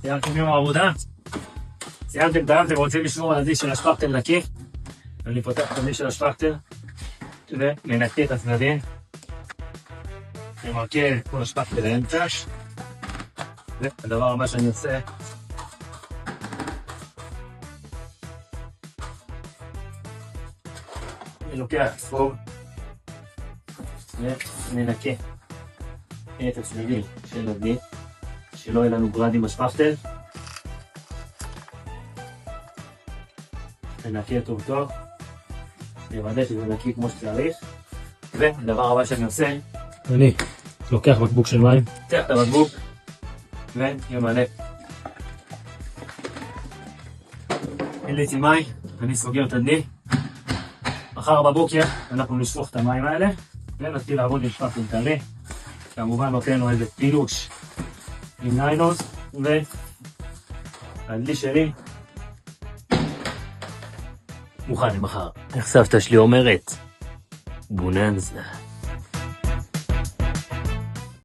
סיימתם יום העבודה? סיימתם את היום, אתם רוצים לשמור על הדלי של השפכטל נקי? אני פותח את הדלי של השפכטל ומנקה את הצדדים. ממרקה את כל השפכטל לאמצע. והדבר הבא שאני עושה, אני לוקח ספוג וננקה את הצדדים של הדלי, שלא יהיה לנו ברד עם השפכטל. ננקה אותו טוב, נוודא שזה נקי כמו שצריך. והדבר הבא שאני עושה, אני לוקח בקבוק של מים, פותח את הבקבוק וממלא. מילאתי מים, אני סוגר את הדלי. מחר בבוקר אנחנו נשפוך את המים האלה ונתחיל לעבוד עם שפכטל טרי. כמובן נותן לו איזה פילוש עם ניילון, והדלי שלי מוכן למחר. איך סבתא שלי אומרת? בוננזה.